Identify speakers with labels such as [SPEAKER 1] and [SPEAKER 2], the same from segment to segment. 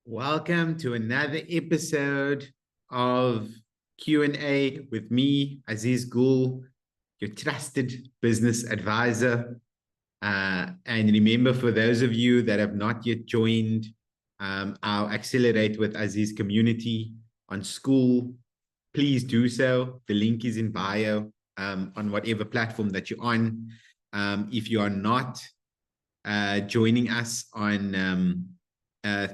[SPEAKER 1] Welcome to another episode of Q&A with me, Aziz Gul, your trusted business advisor. And remember, for those of you that have not yet joined our Accelerate with Aziz community on School, please do so. The link is in bio on whatever platform that you're on. If you are not joining us on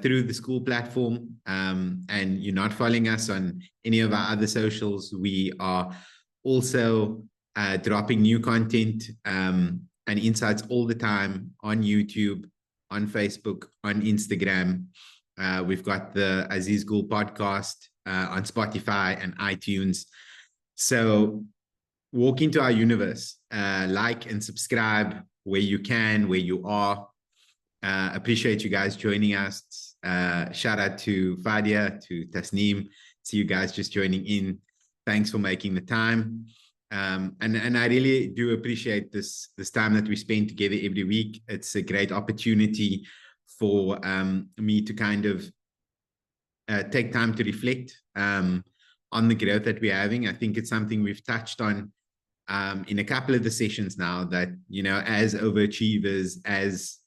[SPEAKER 1] through the School platform, and you're not following us on any of our other socials, we are also dropping new content and insights all the time on YouTube, on Facebook, on Instagram. We've got the Aziz Gul podcast on Spotify and iTunes. So walk into our universe, like and subscribe where you can, where you are. Appreciate you guys joining us. Shout out to Fadia, to Tasneem. See you guys just joining in. Thanks for making the time. And I really do appreciate this time that we spend together every week. It's a great opportunity for me to kind of take time to reflect on the growth that we're having. I think it's something we've touched on in a couple of the sessions now, that, as overachievers, as,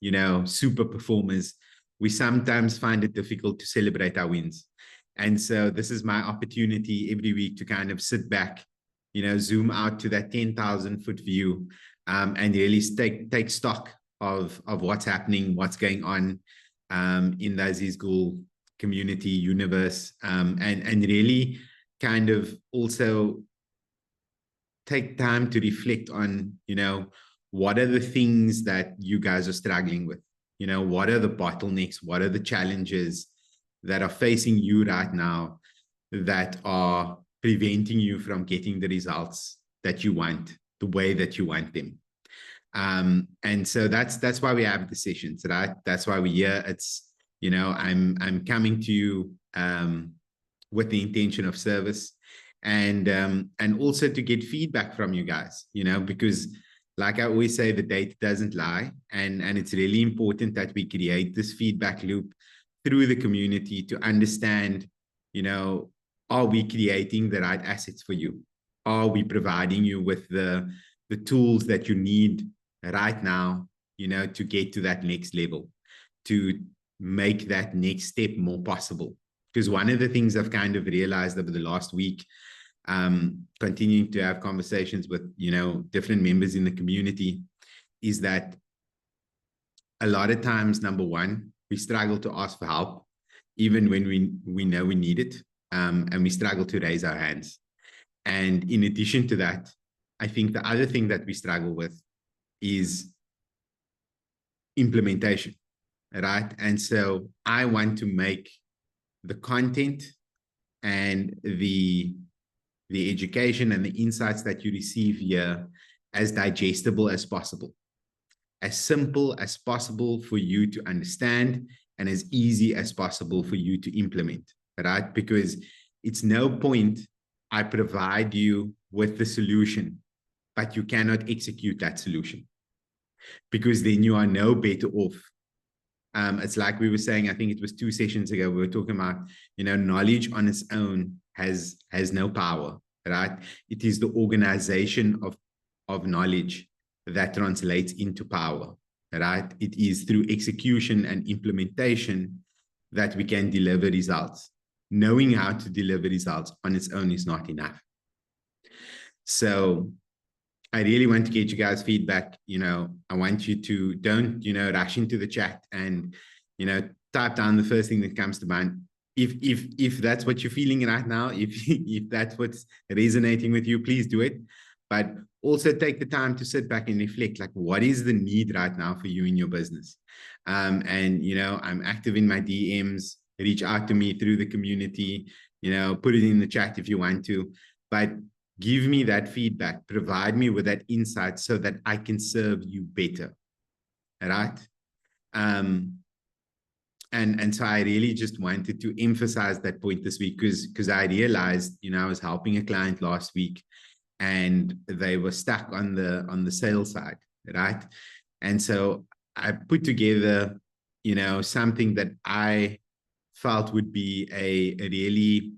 [SPEAKER 1] super performers, we sometimes find it difficult to celebrate our wins. And so this is my opportunity every week to kind of sit back, zoom out to that 10,000-foot view, and really take stock of what's happening, what's going on in the Aziz Gul community universe, and really kind of also take time to reflect on, what are the things that you guys are struggling with? What are the bottlenecks? What are the challenges that are facing you right now that are preventing you from getting the results that you want, the way that you want them? And so that's why we have the sessions, right? That's why we're here. It's, I'm coming to you with the intention of service. And also to get feedback from you guys, because like I always say, the data doesn't lie. And it's really important that we create this feedback loop through the community to understand, are we creating the right assets for you? Are we providing you with the tools that you need right now, to get to that next level, to make that next step more possible? Because one of the things I've kind of realized over the last week, continuing to have conversations with, different members in the community, is that a lot of times, number one, we struggle to ask for help, even when we know we need it, and we struggle to raise our hands. And in addition to that, I think the other thing that we struggle with is implementation, right? And so I want to make the content and the education and the insights that you receive here as digestible as possible, as simple as possible for you to understand, and as easy as possible for you to implement, right? Because it's no point I provide you with the solution, but you cannot execute that solution, because then you are no better off. It's like we were saying, I think it was 2 sessions ago, we were talking about, knowledge on its own has no power, right? It is the organization of knowledge that translates into power, right? It is through execution and implementation that we can deliver results. Knowing how to deliver results on its own is not enough. So I really want to get you guys feedback. I want you to don't, rush into the chat and, type down the first thing that comes to mind. If that's what you're feeling right now, if that's what's resonating with you, please do it. But also take the time to sit back and reflect, like, what is the need right now for you in your business? And, I'm active in my DMs, reach out to me through the community, put it in the chat if you want to, but give me that feedback, provide me with that insight so that I can serve you better, right? And so I really just wanted to emphasize that point this week, because I realized, I was helping a client last week and they were stuck on the sales side, right? And so I put together, something that I felt would be a really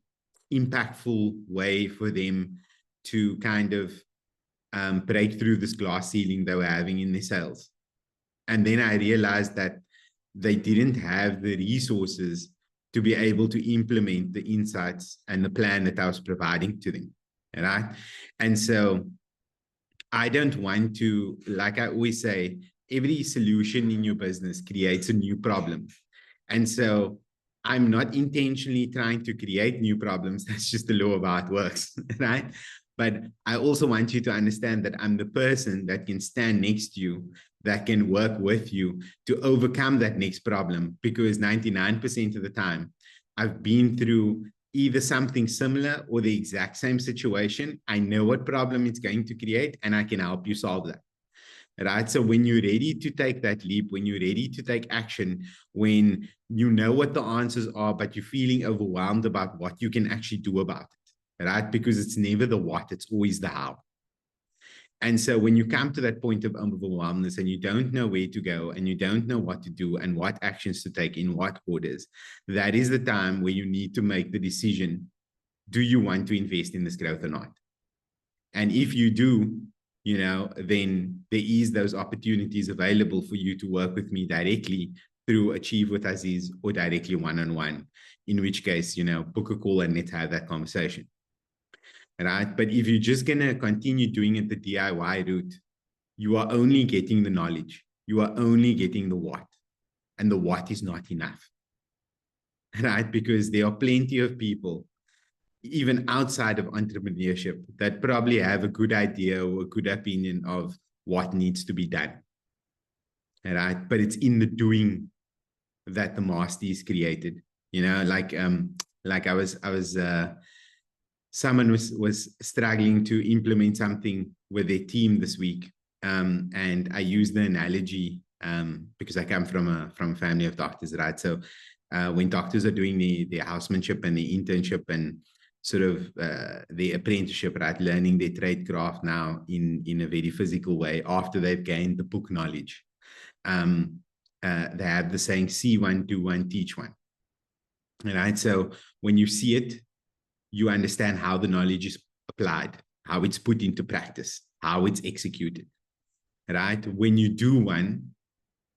[SPEAKER 1] impactful way for them to kind of break through this glass ceiling they were having in their sales. And then I realized that they didn't have the resources to be able to implement the insights and the plan that I was providing to them. Right. And so I don't want to, like I always say, every solution in your business creates a new problem. And so I'm not intentionally trying to create new problems. That's just the law of how it works, right? But I also want you to understand that I'm the person that can stand next to you, that can work with you to overcome that next problem, because 99% of the time I've been through either something similar or the exact same situation. I know what problem it's going to create, and I can help you solve that. Right. So when you're ready to take that leap, when you're ready to take action, when you know what the answers are, but you're feeling overwhelmed about what you can actually do about it, right? Because it's never the what, it's always the how. And so when you come to that point of overwhelmness and you don't know where to go and you don't know what to do and what actions to take in what orders, that is the time where you need to make the decision, do you want to invest in this growth or not? And if you do, then there is those opportunities available for you to work with me directly through Achieve with Aziz or directly one-on-one, in which case, book a call and let's have that conversation. Right? But if you're just going to continue doing it the DIY route, you are only getting the knowledge. You are only getting the what. And the what is not enough. Right? Because there are plenty of people, even outside of entrepreneurship, that probably have a good idea or a good opinion of what needs to be done. Right? But it's in the doing that the mastery is created. Like someone was struggling to implement something with their team this week. And I use the analogy because I come from a family of doctors, right? So when doctors are doing their housemanship and the internship and sort of the apprenticeship, right, learning their trade craft now in a very physical way after they've gained the book knowledge. They have the saying, see one, do one, teach one. Right? So when you see it, you understand how the knowledge is applied, how it's put into practice, how it's executed. Right? When you do one,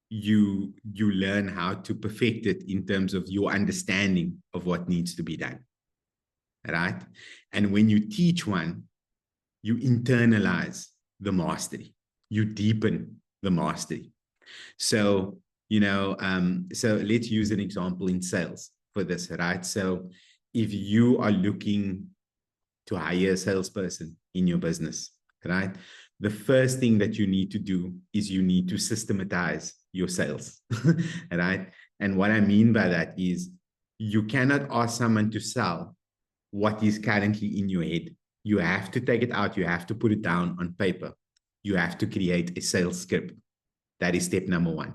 [SPEAKER 1] you learn how to perfect it in terms of your understanding of what needs to be done. Right? And when you teach one, you internalize the mastery, you deepen the mastery. So, so let's use an example in sales for this, right? So if you are looking to hire a salesperson in your business, right? The first thing that you need to do is you need to systematize your sales, right? And what I mean by that is you cannot ask someone to sell what is currently in your head. You have to take it out. You have to put it down on paper. You have to create a sales script. That is step number one.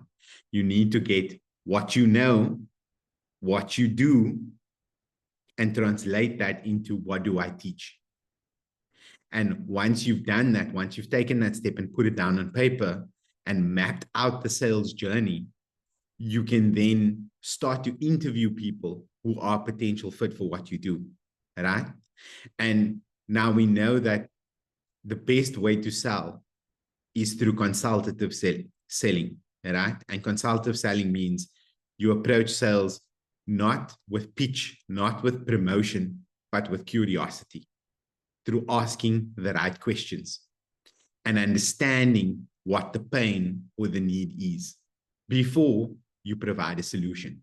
[SPEAKER 1] You need to get what you know, what you do, and translate that into what do I teach. And once you've done that, once you've taken that step and put it down on paper and mapped out the sales journey, you can then start to interview people who are potential fit for what you do, right? And now we know that the best way to sell is through consultative selling, right? And consultative selling means you approach sales not with pitch, not with promotion, but with curiosity, through asking the right questions and understanding what the pain or the need is before you provide a solution,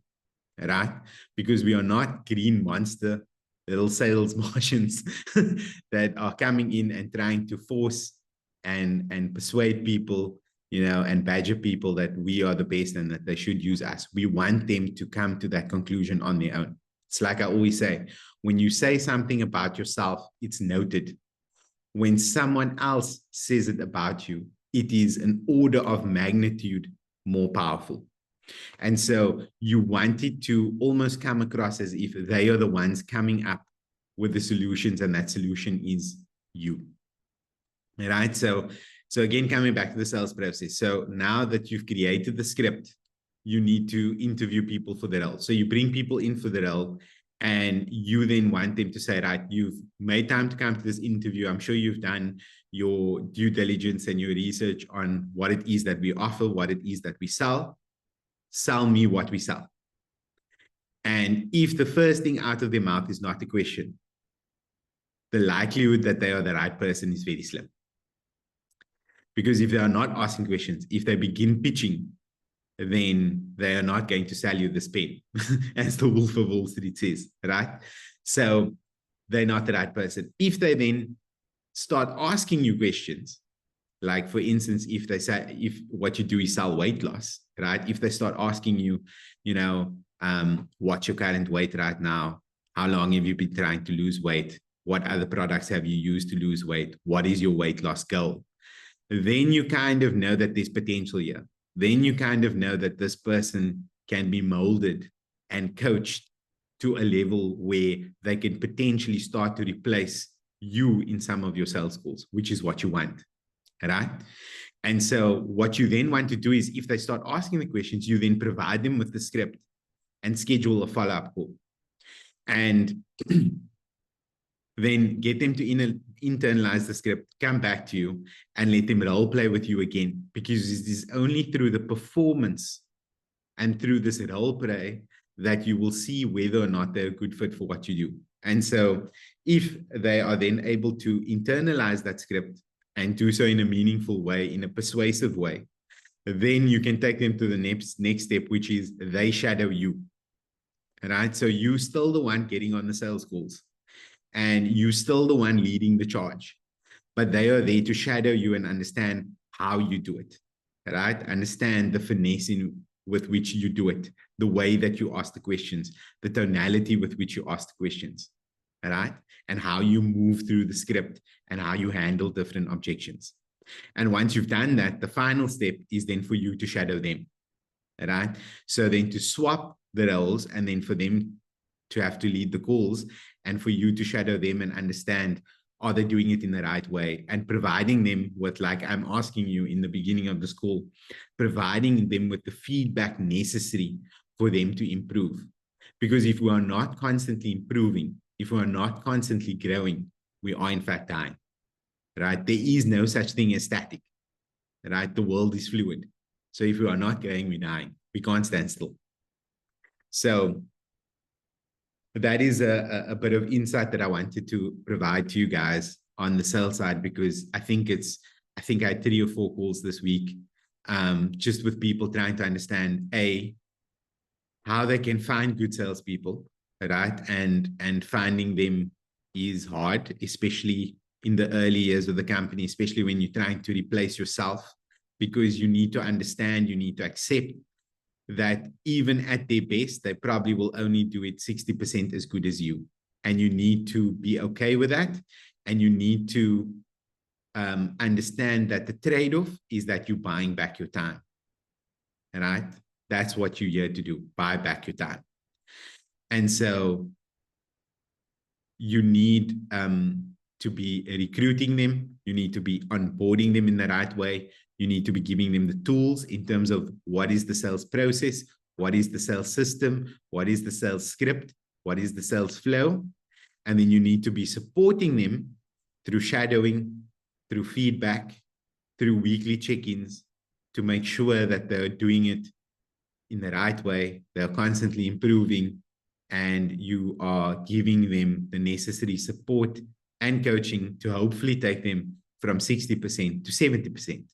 [SPEAKER 1] right? Because we are not green monster little sales Martians that are coming in and trying to force and persuade people, and badger people that we are the best and that they should use us. We want them to come to that conclusion on their own. It's like I always say, when you say something about yourself, it's noted. When someone else says it about you, it is an order of magnitude more powerful. And so you want it to almost come across as if they are the ones coming up with the solutions, and that solution is you. Right? So again, coming back to the sales process. So now that you've created the script, you need to interview people for the role. So you bring people in for the role, and you then want them to say, right, you've made time to come to this interview. I'm sure you've done your due diligence and your research on what it is that we offer, what it is that we sell. Sell me what we sell. And if the first thing out of their mouth is not a question, the likelihood that they are the right person is very slim. Because if they are not asking questions, if they begin pitching, then they are not going to sell you this pen, as the Wolf of Wall Street says, right? So they're not the right person. If they then start asking you questions, like for instance, if they say, if what you do is sell weight loss, right? If they start asking you, what's your current weight right now? How long have you been trying to lose weight? What other products have you used to lose weight? What is your weight loss goal? Then you kind of know that there's potential here. Then you kind of know that this person can be molded and coached to a level where they can potentially start to replace you in some of your sales calls, which is what you want, right? And so what you then want to do is, if they start asking the questions, you then provide them with the script and schedule a follow-up call. And then get them to internalize the script, come back to you, and let them role play with you again. Because it is only through the performance and through this role play that you will see whether or not they're a good fit for what you do. And so if they are then able to internalize that script and do so in a meaningful way, in a persuasive way, then you can take them to the next step, which is they shadow you. Right? So you're still the one getting on the sales calls, and you're still the one leading the charge, but they are there to shadow you and understand how you do it, right? Understand the finesse with which you do it, the way that you ask the questions, the tonality with which you ask the questions, right? And how you move through the script and how you handle different objections. And once you've done that, the final step is then for you to shadow them, right? So then to swap the roles, and then for them to have to lead the calls, and for you to shadow them and understand, are they doing it in the right way? And providing them with, like I'm asking you in the beginning of this call, providing them with the feedback necessary for them to improve. Because if we are not constantly improving, if we are not constantly growing, we are in fact dying, right? There is no such thing as static, right? The world is fluid. So if we are not growing, we're dying. We can't stand still. So that is a bit of insight that I wanted to provide to you guys on the sales side, because I think I had 3 or 4 calls this week, just with people trying to understand how they can find good salespeople, right? And finding them is hard, especially in the early years of the company, especially when you're trying to replace yourself, because you need to understand, you need to accept that even at their best, they probably will only do it 60% as good as you. And you need to be okay with that. And you need to understand that the trade-off is that you're buying back your time, right? That's what you're here to do, buy back your time. And so you need to be recruiting them. You need to be onboarding them in the right way. You need to be giving them the tools in terms of what is the sales process, what is the sales system, what is the sales script, what is the sales flow. And then you need to be supporting them through shadowing, through feedback, through weekly check-ins, to make sure that they're doing it in the right way, they're constantly improving, and you are giving them the necessary support and coaching to hopefully take them from 60% to 70%.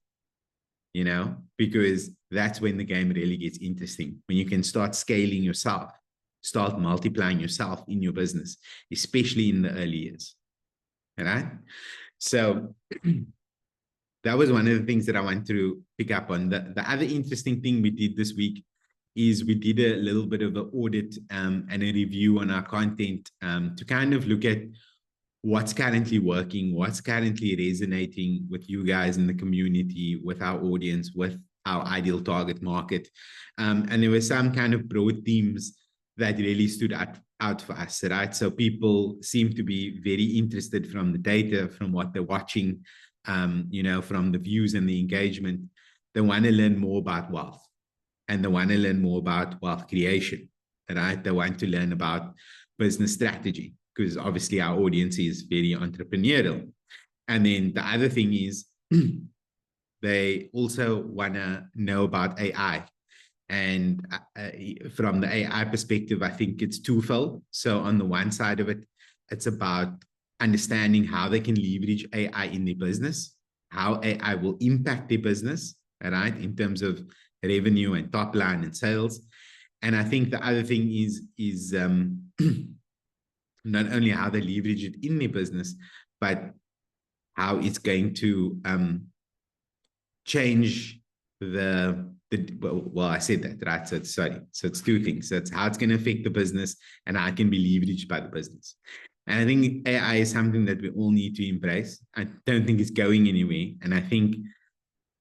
[SPEAKER 1] Because that's when the game really gets interesting, when you can start scaling yourself, start multiplying yourself in your business, especially in the early years. All right. So that was one of the things that I want to pick up on. The other interesting thing we did this week is we did a little bit of an audit and a review on our content to kind of look at what's currently working, what's currently resonating with you guys in the community, with our audience, with our ideal target market. And there were some kind of broad themes that really stood out for us, right? So people seem to be very interested from the data, from what they're watching, from the views and the engagement. They want to learn more about wealth, and they want to learn more about wealth creation, right? They want to learn about business strategy, because obviously our audience is very entrepreneurial. And then the other thing is they also want to know about AI. And from the AI perspective, I think it's twofold. So on the one side of it, it's about understanding how they can leverage AI in their business, how AI will impact their business, right, in terms of revenue and top line and sales. And I think the other thing is not only how they leverage it in their business, but how it's going to change well, I said that, right? So it's two things. So it's how it's going to affect the business and how it can be leveraged by the business. And I think AI is something that we all need to embrace. I don't think it's going anywhere. And I think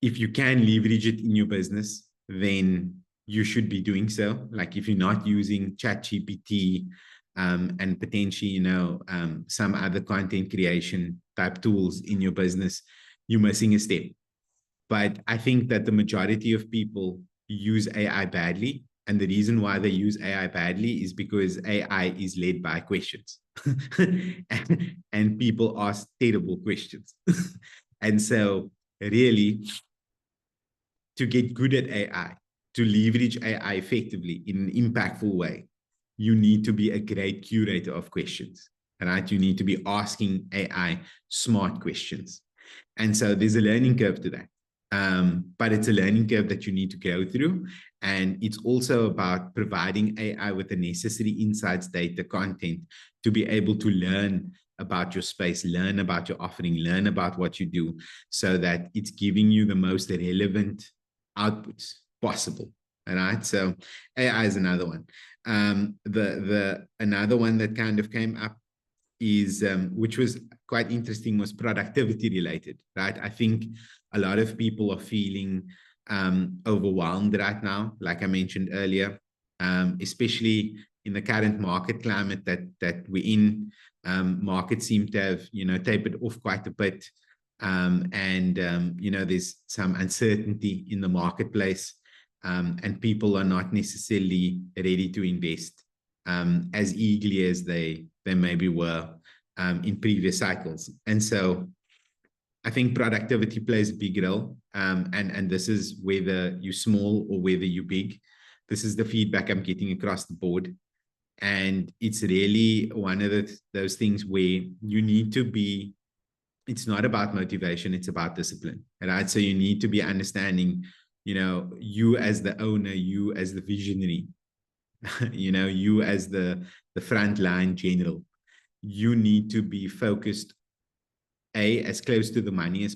[SPEAKER 1] if you can leverage it in your business, then you should be doing so. Like if you're not using ChatGPT and potentially, some other content creation type tools in your business, you're missing a step. But I think that the majority of people use AI badly. And the reason why they use AI badly is because AI is led by questions. and people ask terrible questions. And so really, to get good at AI, to leverage AI effectively in an impactful way, you need to be a great curator of questions, right? You need to be asking AI smart questions. And so there's a learning curve to that. But it's a learning curve that you need to go through. And it's also about providing AI with the necessary insights, data, content to be able to learn about your space, learn about your offering, learn about what you do, so that it's giving you the most relevant outputs possible. All right. So AI is another one. Another one that kind of came up is, which was quite interesting, was productivity related, right? I think a lot of people are feeling overwhelmed right now, like I mentioned earlier, especially in the current market climate that we're in. Markets seem to have, tapered off quite a bit. There's some uncertainty in the marketplace, and people are not necessarily ready to invest as eagerly as they maybe were in previous cycles. And so I think productivity plays a big role. And this is whether you're small or whether you're big. This is the feedback I'm getting across the board. And it's really one of those things where you need to be, it's not about motivation, it's about discipline, right? So you need to be understanding, you as the owner, you as the visionary, you as the frontline general, you need to be focused as close to the money as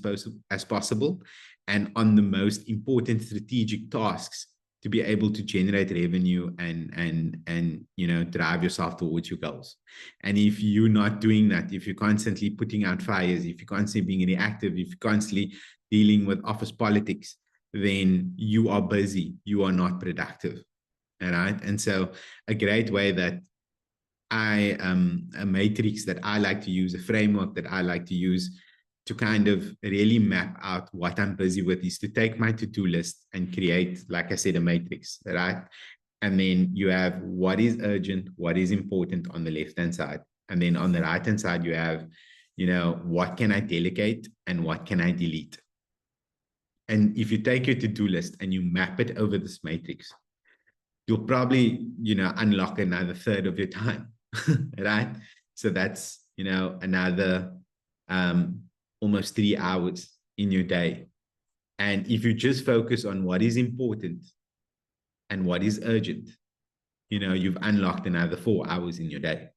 [SPEAKER 1] possible, and on the most important strategic tasks to be able to generate revenue and drive yourself towards your goals. And if you're not doing that, if you're constantly putting out fires, if you're constantly being reactive, if you're constantly dealing with office politics, then you are busy, you are not productive. All right. And so a great way that a matrix that I like to use, a framework that I like to use to kind of really map out what I'm busy with, is to take my to-do list and create, like I said, a matrix, right? And then you have what is urgent, what is important on the left-hand side. And then on the right-hand side, you have, what can I delegate and what can I delete? And if you take your to-do list and you map it over this matrix, you'll probably, unlock another third of your time, right? So that's, another almost 3 hours in your day. And if you just focus on what is important and what is urgent, you've unlocked another 4 hours in your day.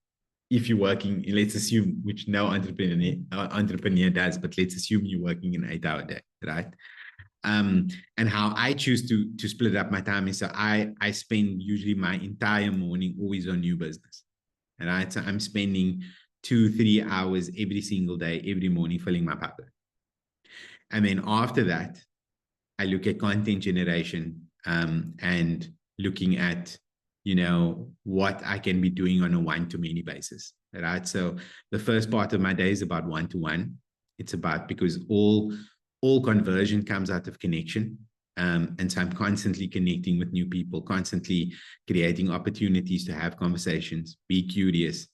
[SPEAKER 1] If you're working, let's assume, which no entrepreneur does, but let's assume you're working an 8-hour day, right? And how I choose to split up my time is, so I spend usually my entire morning always on new business. All right. So I'm spending 2-3 hours every single day, every morning, filling my pipeline. And then after that, I look at content generation and looking at, what I can be doing on a one-to-many basis. Right. So the first part of my day is about one-to-one. It's about, because all conversion comes out of connection. And so I'm constantly connecting with new people, constantly creating opportunities to have conversations, be curious,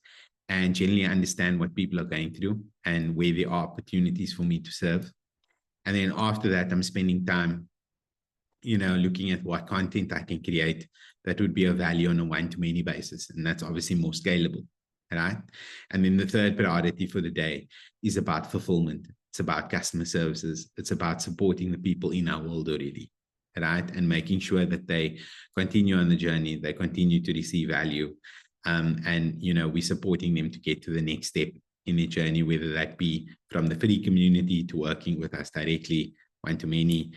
[SPEAKER 1] and generally understand what people are going through and where there are opportunities for me to serve. And then after that, I'm spending time, looking at what content I can create that would be of value on a one-to-many basis. And that's obviously more scalable, right? And then the third priority for the day is about fulfillment. It's about customer services. It's about supporting the people in our world already, right? And making sure that they continue on the journey, they continue to receive value. And, we're supporting them to get to the next step in their journey, whether that be from the free community to working with us directly, one-to-many,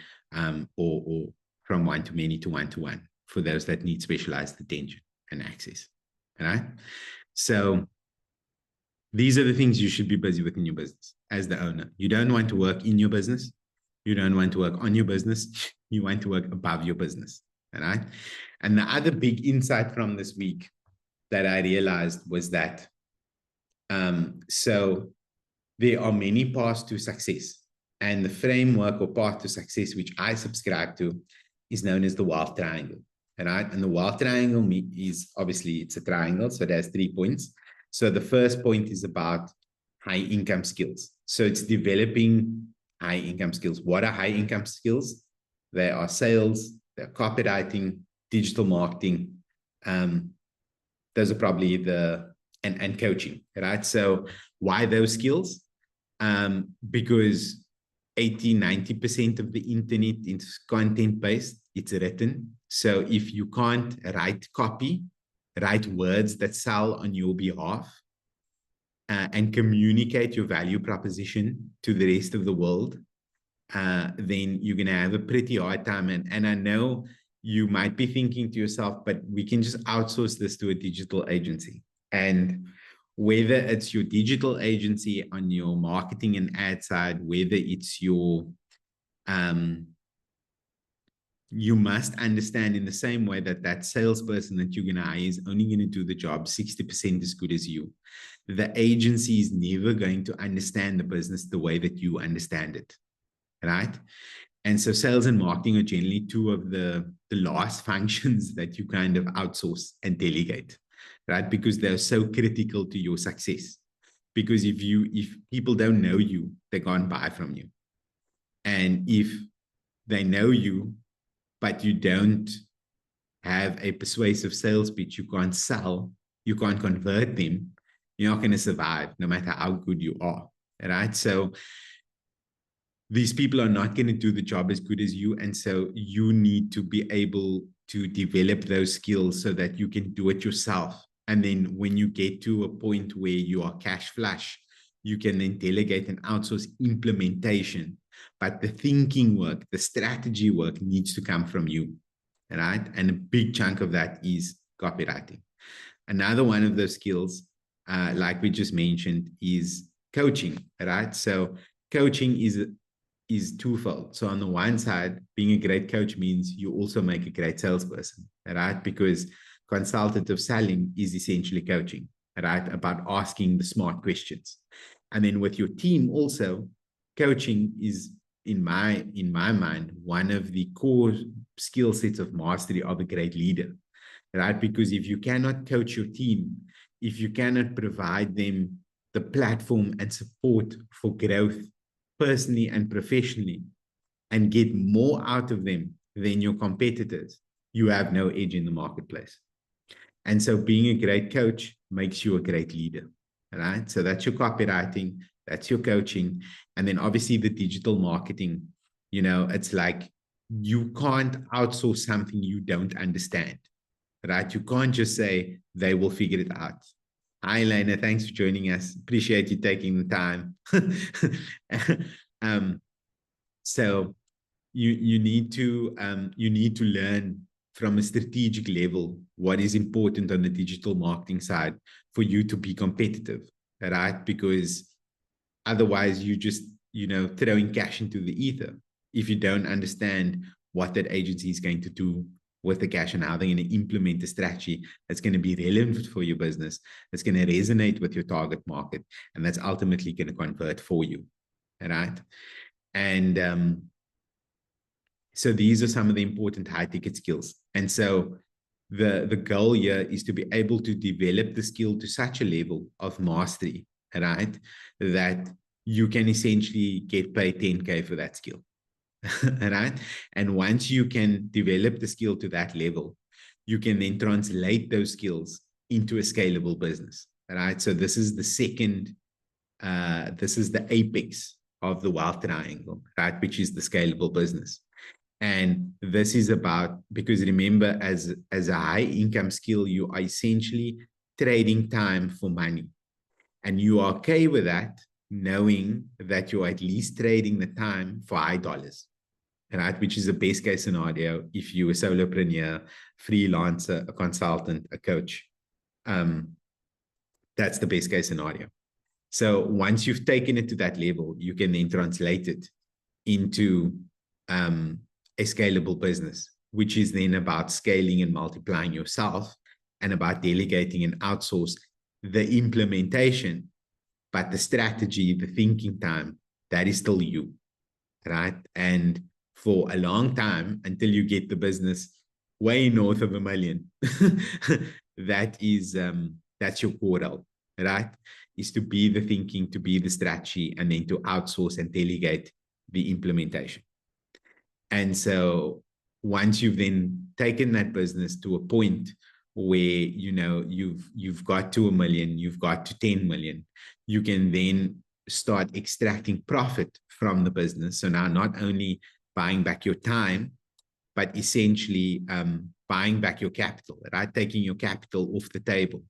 [SPEAKER 1] or from one-to-many to one-to-one for those that need specialized attention and access, right? So these are the things you should be busy with in your business as the owner. You don't want to work in your business. You don't want to work on your business. You want to work above your business, right? And the other big insight from this week that I realized was that so there are many paths to success. And the framework or path to success, which I subscribe to, is known as the wealth triangle, right? And the wealth triangle is obviously, it's a triangle, so it has 3 points. So the first point is about high income skills. So it's developing high income skills. What are high income skills? They are sales, they're copywriting, digital marketing. Those are probably and coaching, right? So why those skills? Because 80-90% of the internet is content-based, it's written. So if you can't write copy, write words that sell on your behalf, and communicate your value proposition to the rest of the world, then you're going to have a pretty hard time. And I know you might be thinking to yourself, but we can just outsource this to a digital agency. And whether it's your digital agency on your marketing and ad side, whether it's your, you must understand in the same way that salesperson that you're going to hire is only going to do the job 60% as good as you. The agency is never going to understand the business the way that you understand it, right? And so sales and marketing are generally two of the last functions that you kind of outsource and delegate, right? Because they're so critical to your success. Because if people don't know you, they can't buy from you. And if they know you, but you don't have a persuasive sales pitch, you can't sell, you can't convert them, you're not going to survive no matter how good you are, right? So these people are not going to do the job as good as you. And so you need to be able to develop those skills so that you can do it yourself. And then when you get to a point where you are cash flush, you can then delegate and outsource implementation. But the thinking work, the strategy work needs to come from you, right? And a big chunk of that is copywriting. Another one of those skills, like we just mentioned, is coaching, right? So coaching is twofold. So on the one side, being a great coach means you also make a great salesperson, right? Because consultative selling is essentially coaching, right? About asking the smart questions. And then with your team also, coaching is, in my mind, one of the core skill sets of mastery of a great leader, right? Because if you cannot coach your team, if you cannot provide them the platform and support for growth personally and professionally, and get more out of them than your competitors, you have no edge in the marketplace. And so being a great coach makes you a great leader, right? So that's your copywriting, that's your coaching. And then obviously the digital marketing, it's like you can't outsource something you don't understand, right? You can't just say they will figure it out. Hi, Elena. Thanks for joining us. Appreciate you taking the time. So you need to learn from a strategic level what is important on the digital marketing side for you to be competitive, right? Because otherwise you just throwing cash into the ether if you don't understand what that agency is going to do with the cash and how they're going to implement a strategy that's going to be relevant for your business, that's going to resonate with your target market, and that's ultimately going to convert for you, right? And So these are some of the important high ticket skills. And so the goal here is to be able to develop the skill to such a level of mastery, right, that you can essentially get paid 10K for that skill. Right? And once you can develop the skill to that level, you can then translate those skills into a scalable business. Right? So this is the second, this is the apex of the wealth triangle, right? Which is the scalable business. And this is about, because remember, as a high income skill, you are essentially trading time for money. And you are okay with that, knowing that you're at least trading the time for high dollars, right? Which is the best case scenario if you're a solopreneur, freelancer, a consultant, a coach. That's the best case scenario. So once you've taken it to that level, you can then translate it into a scalable business, which is then about scaling and multiplying yourself and about delegating and outsource the implementation, but the strategy, the thinking time, that is still you, right? And for a long time, until you get the business way north of $1 million, that's your core role, right? Is to be the thinking, to be the strategy, and then to outsource and delegate the implementation. And so once you've then taken that business to a point where you've got to $1 million, you've got to 10 million, you can then start extracting profit from the business. So now not only buying back your time, but essentially buying back your capital, right? Taking your capital off the table.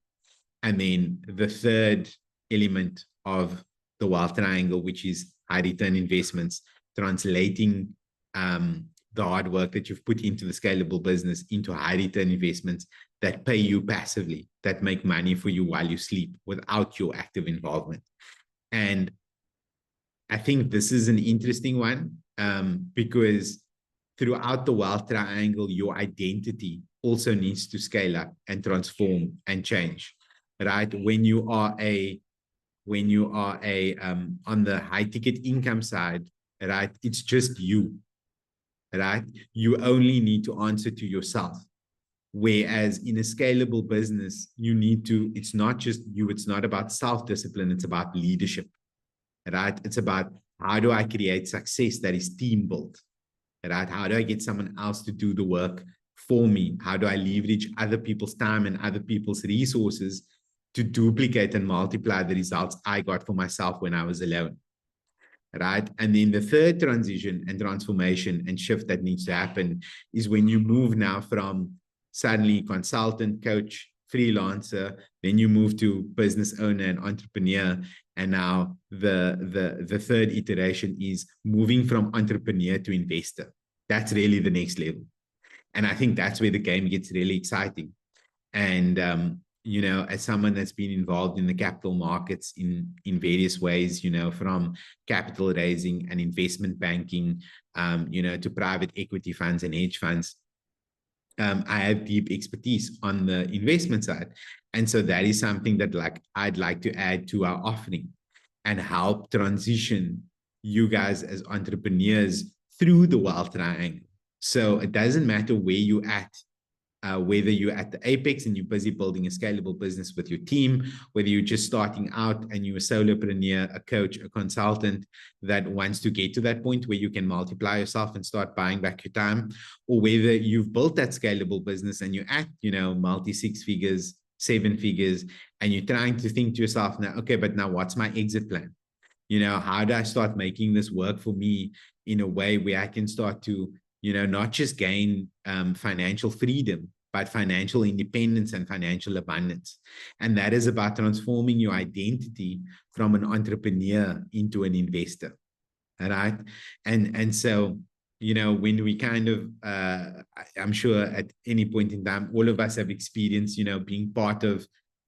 [SPEAKER 1] And then the third element of the wealth triangle, which is high return investments, translating the hard work that you've put into the scalable business into high return investments that pay you passively, that make money for you while you sleep without your active involvement. And I think this is an interesting one because throughout the wealth triangle, your identity also needs to scale up and transform and change, right? When you are on the high ticket income side, right, it's just you, right? You only need to answer to yourself. Whereas in a scalable business, you need to, it's not just you, it's not about self-discipline, it's about leadership, right? It's about how do I create success that is team built, right? How do I get someone else to do the work for me? How do I leverage other people's time and other people's resources to duplicate and multiply the results I got for myself when I was alone, right? And then the third transition and transformation and shift that needs to happen is when you move now from suddenly consultant, coach, freelancer, then you move to business owner and entrepreneur. And now the third iteration is moving from entrepreneur to investor. That's really the next level. And I think that's where the game gets really exciting. And as someone that's been involved in the capital markets in various ways, from capital raising and investment banking, to private equity funds and hedge funds, I have deep expertise on the investment side. And so that is something that I'd like to add to our offering and help transition you guys as entrepreneurs through the wealth triangle. So it doesn't matter where you're at, whether you're at the apex and you're busy building a scalable business with your team, whether you're just starting out and you're a solopreneur, a coach, a consultant that wants to get to that point where you can multiply yourself and start buying back your time, or whether you've built that scalable business and you're at, multi 6 figures, 7 figures, and you're trying to think to yourself now, okay, but now what's my exit plan? How do I start making this work for me in a way where I can start to not just gain financial freedom, but financial independence and financial abundance. And that is about transforming your identity from an entrepreneur into an investor, right? And so, when we kind of, I'm sure at any point in time, all of us have experienced, being part of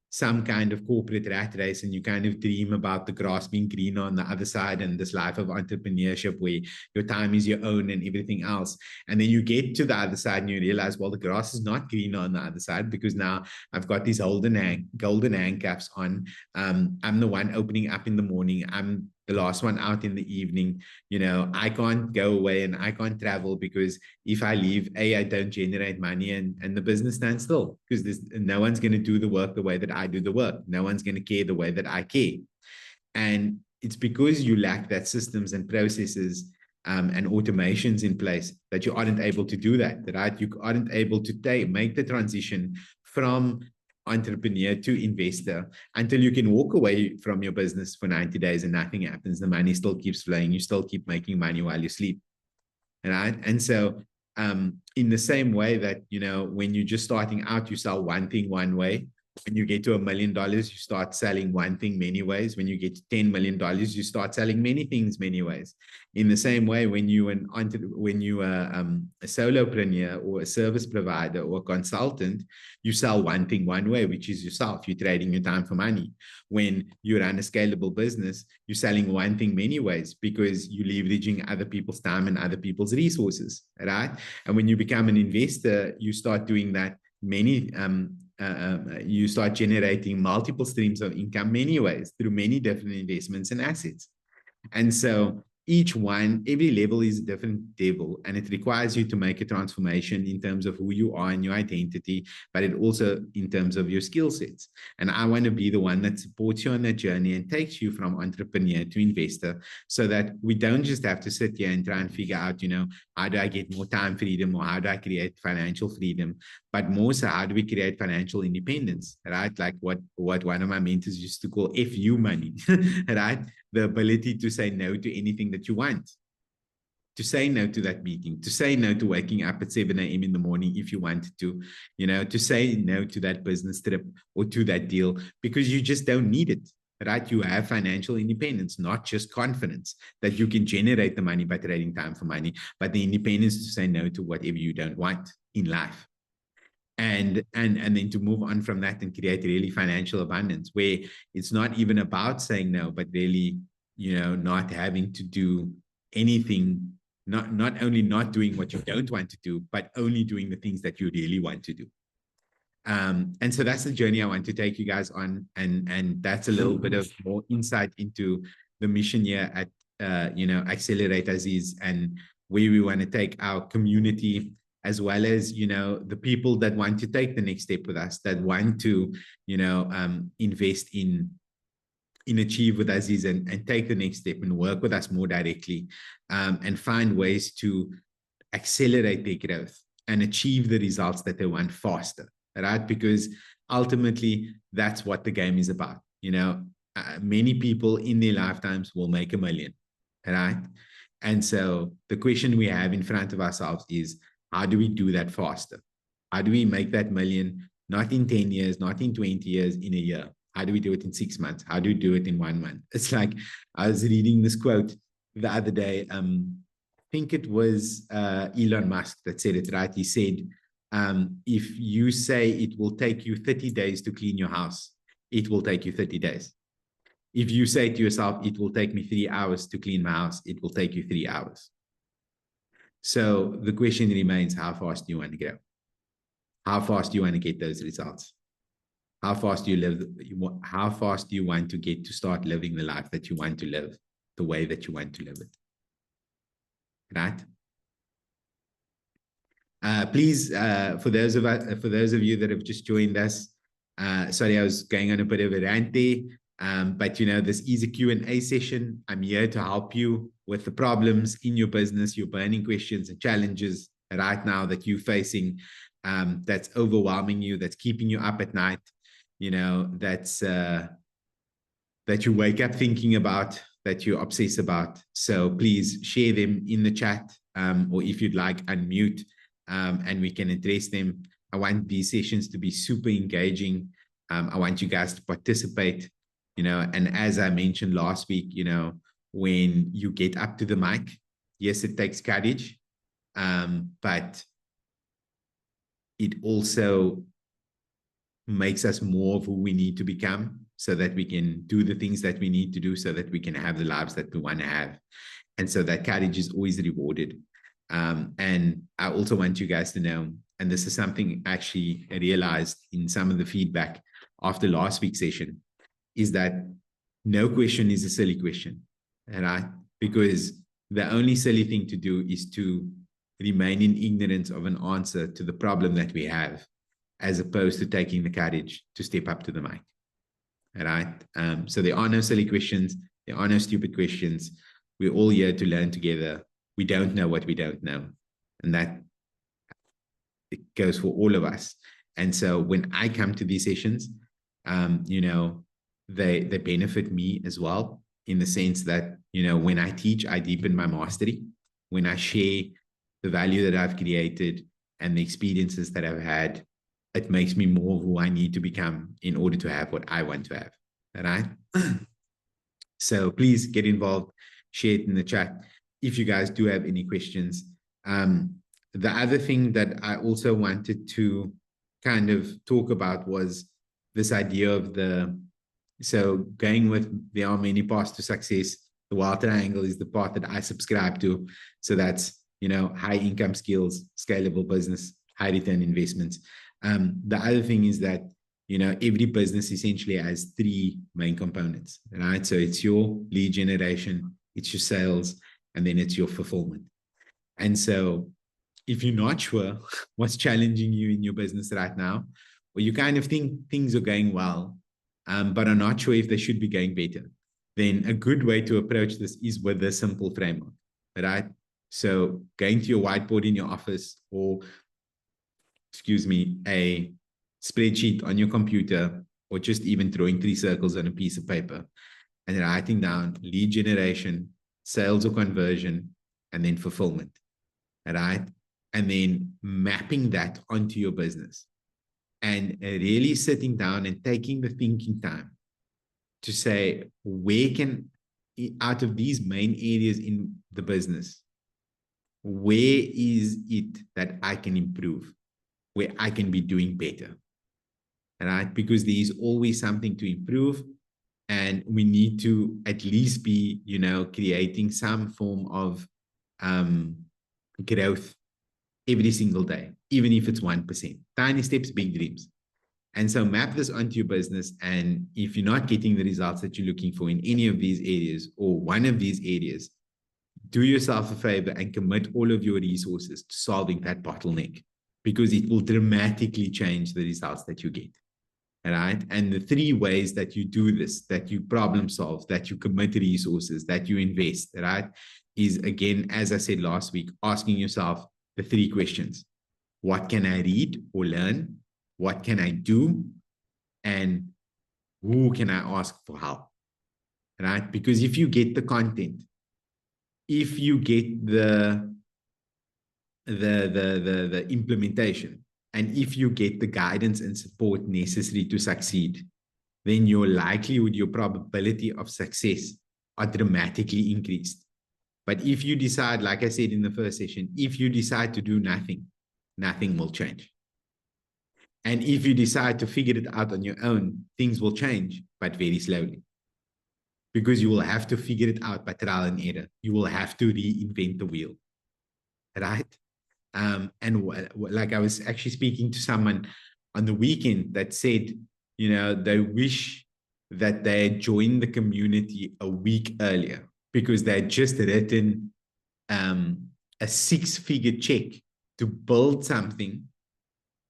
[SPEAKER 1] some kind of corporate rat race, and you kind of dream about the grass being greener on the other side and this life of entrepreneurship where your time is your own and everything else. And then you get to the other side and you realize, well, the grass is not greener on the other side because now I've got these golden handcuffs on. I'm the one opening up in the morning. I'm the last one out in the evening. You know, I can't go away and I can't travel because if I leave, I don't generate money, and the business stands still because there's no one's going to do the work the way that I do the work. No one's going to care the way that I care. And it's because you lack that systems and processes and automations in place that you aren't able to do that, right? You aren't able to make the transition from entrepreneur to investor until you can walk away from your business for 90 days and nothing happens. The money still keeps flowing. You still keep making money while you sleep, right? And so in the same way that, you know, when you're just starting out, you sell one thing one way. When you get to $1 million, you start selling one thing many ways. When you get to $10 million, you start selling many things many ways. In the same way, when you are a solopreneur or a service provider or a consultant, you sell one thing one way, which is yourself. You're trading your time for money. When you run a scalable business, you're selling one thing many ways because you're leveraging other people's time and other people's resources, right? And when you become an investor, you start doing that you start generating multiple streams of income many ways through many different investments and assets. And so every level is a different devil, and it requires you to make a transformation in terms of who you are and your identity, but it also in terms of your skill sets. And I want to be the one that supports you on that journey and takes you from entrepreneur to investor, so that we don't just have to sit here and try and figure out, you know, how do I get more time freedom or how do I create financial freedom, but more so, how do we create financial independence, right? Like what one of my mentors used to call FU money, right? The ability to say no to anything that you want, to say no to that meeting, to say no to waking up at 7 a.m. in the morning if you wanted to, you know, to say no to that business trip or to that deal because you just don't need it, right? You have financial independence, not just confidence that you can generate the money by trading time for money, but the independence to say no to whatever you don't want in life. And then to move on from that and create really financial abundance where it's not even about saying no, but really, you know, not having to do anything, not only not doing what you don't want to do, but only doing the things that you really want to do. And so that's the journey I want to take you guys on, and that's a little bit of more insight into the mission here at you know, Accelerate Aziz, and where we want to take our community, as well as, you know, the people that want to take the next step with us, that want to, you know, invest in Achieve with Aziz and take the next step and work with us more directly, and find ways to accelerate their growth and achieve the results that they want faster, right? Because ultimately, that's what the game is about. You know, many people in their lifetimes will make $1 million, right? And so the question we have in front of ourselves is, how do we do that faster? How do we make that $1 million, not in 10 years, not in 20 years, in a year? How do we do it in 6 months? How do we do it in 1 month? It's like, I was reading this quote the other day. I think it was Elon Musk that said it, right? He said, if you say it will take you 30 days to clean your house, it will take you 30 days. If you say to yourself, it will take me 3 hours to clean my house, it will take you 3 hours. So the question remains, how fast do you want to go? How fast do you want to get those results? How fast do you live? How fast do you want to get to start living the life that you want to live, the way that you want to live it? Right? Please, for those of you that have just joined us, sorry, I was going on a bit of a rant there. But, you know, this is a Q&A session. I'm here to help you with the problems in your business, your burning questions and challenges right now that you're facing, that's overwhelming you, that's keeping you up at night, you know, that's that you wake up thinking about, that you obsess about. So please share them in the chat, or if you'd like, unmute, and we can address them. I want these sessions to be super engaging. I want you guys to participate. You know, and as I mentioned last week, you know, when you get up to the mic, yes, it takes courage, but it also makes us more of who we need to become, so that we can do the things that we need to do, so that we can have the lives that we want to have. And so that courage is always rewarded. And I also want you guys to know, and this is something actually I realized in some of the feedback after last week's session, is that no question is a silly question. right? Because the only silly thing to do is to remain in ignorance of an answer to the problem that we have, as opposed to taking the courage to step up to the mic, right? So there are no silly questions. There are no stupid questions. We're all here to learn together. We don't know what we don't know. And that it goes for all of us. And so when I come to these sessions, you know, they benefit me as well, in the sense that, you know, when I teach, I deepen my mastery. When I share the value that I've created and the experiences that I've had, it makes me more who I need to become in order to have what I want to have. Right? So please get involved, share it in the chat if you guys do have any questions. The other thing that I also wanted to kind of talk about was this idea of so going with, there are many paths to success. The wild triangle is the path that I subscribe to. So that's, you know, high income skills, scalable business, high return investments. The other thing is that, you know, every business essentially has three main components, right? So it's your lead generation, it's your sales, and then it's your fulfillment. And so if you're not sure what's challenging you in your business right now, or you kind of think things are going well, but are not sure if they should be going better, then a good way to approach this is with a simple framework, right? So going to your whiteboard in your office, or, excuse me, a spreadsheet on your computer, or just even drawing 3 circles on a piece of paper and writing down lead generation, sales or conversion, and then fulfillment, right? And then mapping that onto your business, and really sitting down and taking the thinking time to say, where can, out of these main areas in the business, where is it that I can improve, where I can be doing better, right? Because there is always something to improve, and we need to at least be, you know, creating some form of growth every single day, even if it's 1%. Tiny steps, big dreams. And so map this onto your business. And if you're not getting the results that you're looking for in any of these areas, or one of these areas, do yourself a favor and commit all of your resources to solving that bottleneck, because it will dramatically change the results that you get. Right? And the 3 ways that you do this, that you problem solve, that you commit resources, that you invest, right, is, again, as I said last week, asking yourself the 3 questions. What can I read or learn? What can I do? And who can I ask for help? Right? Because if you get the content, if you get the implementation, and if you get the guidance and support necessary to succeed, then your likelihood, your probability of success are dramatically increased. But if you decide, like I said in the first session, if you decide to do nothing, nothing will change. And if you decide to figure it out on your own, things will change, but very slowly. Because you will have to figure it out by trial and error. You will have to reinvent the wheel, right? And like I was actually speaking to someone on the weekend that said, you know, they wish that they had joined the community a week earlier, because they had just written a 6-figure check to build something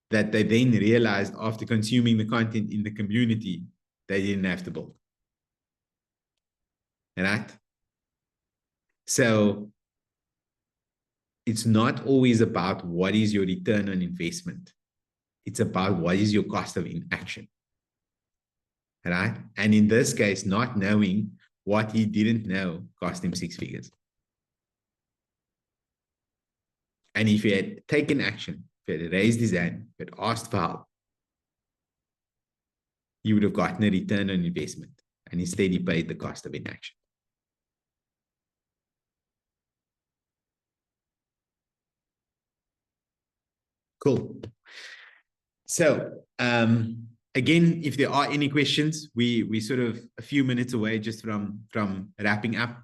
[SPEAKER 1] that they then realized after consuming the content in the community, they didn't have to build. Right? So it's not always about what is your return on investment. It's about what is your cost of inaction. Right? And in this case, not knowing what he didn't know cost him 6 figures. And if he had taken action, if he had raised his hand, if he had asked for help, he would have gotten a return on investment. And instead, he paid the cost of inaction. Cool. So, again, if there are any questions, we sort of a few minutes away just from wrapping up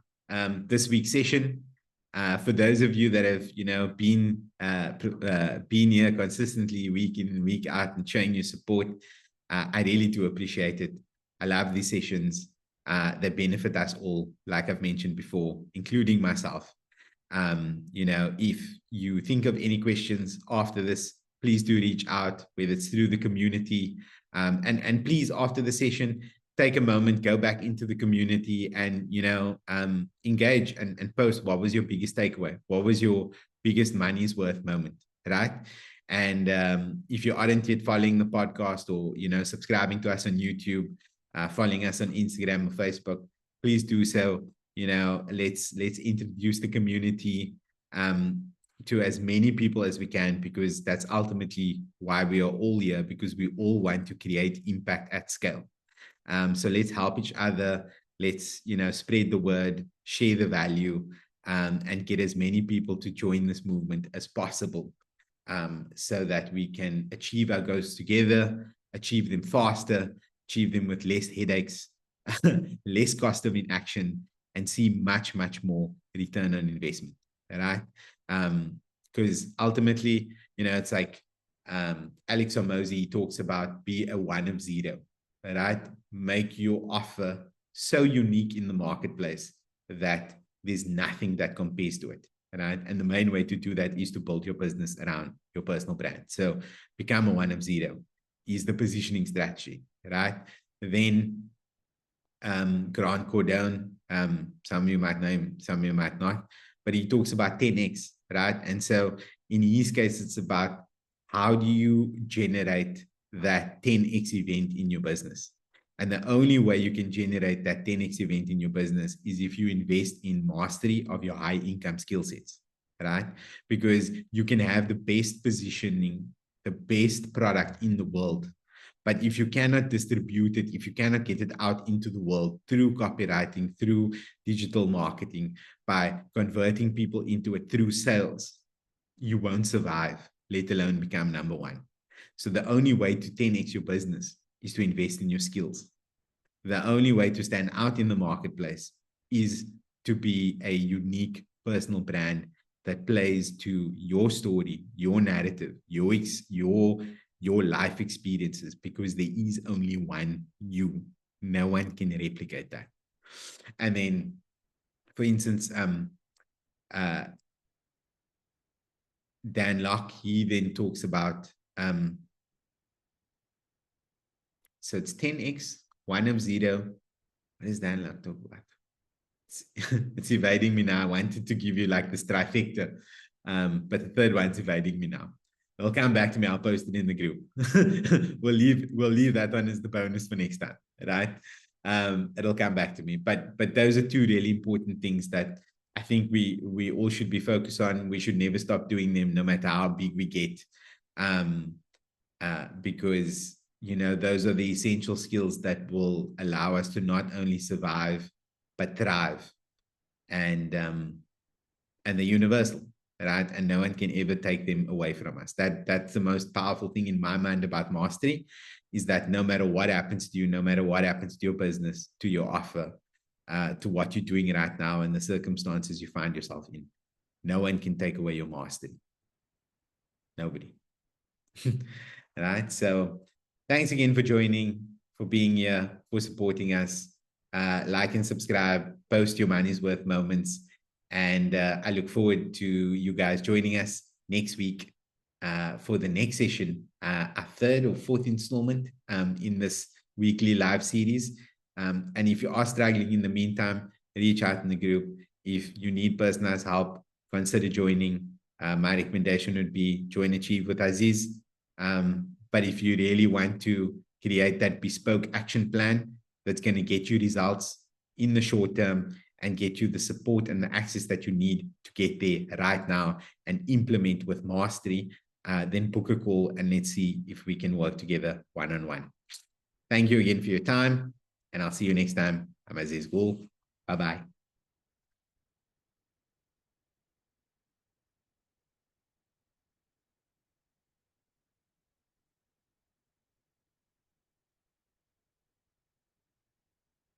[SPEAKER 1] this week's session. For those of you that have, you know, been here consistently week in and week out and showing your support, I really do appreciate it. I love these sessions. that benefit us all, like I've mentioned before, including myself. If you think of any questions after this, please do reach out, whether it's through the community. And please, after the session, take a moment, go back into the community and, engage and post what was your biggest takeaway? What was your biggest money's worth moment, right? And if you aren't yet following the podcast or, subscribing to us on YouTube, following us on Instagram or Facebook, please do so. Let's introduce the community to as many people as we can, because that's ultimately why we are all here, because we all want to create impact at scale. So let's help each other. Let's, spread the word, share the value, and get as many people to join this movement as possible, so that we can achieve our goals together, achieve them faster, achieve them with less headaches, less cost of inaction, and see much, much more return on investment, right? Because ultimately, it's like Alex Hormozi talks about, be a one of zero, right? Make your offer so unique in the marketplace that there's nothing that compares to it, right? And the main way to do that is to build your business around your personal brand. So become a one of zero is the positioning strategy, right? Then Grant Cardone, some of you might know him, some of you might not, but he talks about 10x, right? And so in his case, it's about how do you generate that 10x event in your business? And the only way you can generate that 10x event in your business is if you invest in mastery of your high income skill sets, right? Because you can have the best positioning, the best product in the world, but if you cannot distribute it, if you cannot get it out into the world through copywriting, through digital marketing, by converting people into it through sales, you won't survive, let alone become number one. So the only way to 10x your business is to invest in your skills. The only way to stand out in the marketplace is to be a unique personal brand that plays to your story, your narrative, your life experiences, because there is only one you. No one can replicate that. And then, for instance, Dan Locke, he then talks about, so it's 10x, one of zero. What does Dan Locke talk about? It's evading me now. I wanted to give you like this trifecta, but the third one's evading me now. It'll come back to me. I'll post it in the group. we'll leave that one as the bonus for next time, right? It'll come back to me. But those are two really important things that I think we all should be focused on. We should never stop doing them, no matter how big we get, because those are the essential skills that will allow us to not only survive but thrive, and they're universal, right? And no one can ever take them away from us. That's the most powerful thing in my mind about mastery, is that no matter what happens to you, no matter what happens to your business, to your offer, to what you're doing right now and the circumstances you find yourself in, no one can take away your mastery. Nobody. Right? So thanks again for joining, for being here, for supporting us. Like and subscribe, post your money's worth moments. And I look forward to you guys joining us next week for the next session, a third or fourth installment in this weekly live series. And if you are struggling in the meantime, reach out in the group. If you need personalized help, consider joining. My recommendation would be join Achieve with Aziz. But if you really want to create that bespoke action plan that's going to get you results in the short term and get you the support and the access that you need to get there right now and implement with mastery, then book a call and let's see if we can work together one-on-one. Thank you again for your time, and I'll see you next time. I'm Aziz. Bye-bye.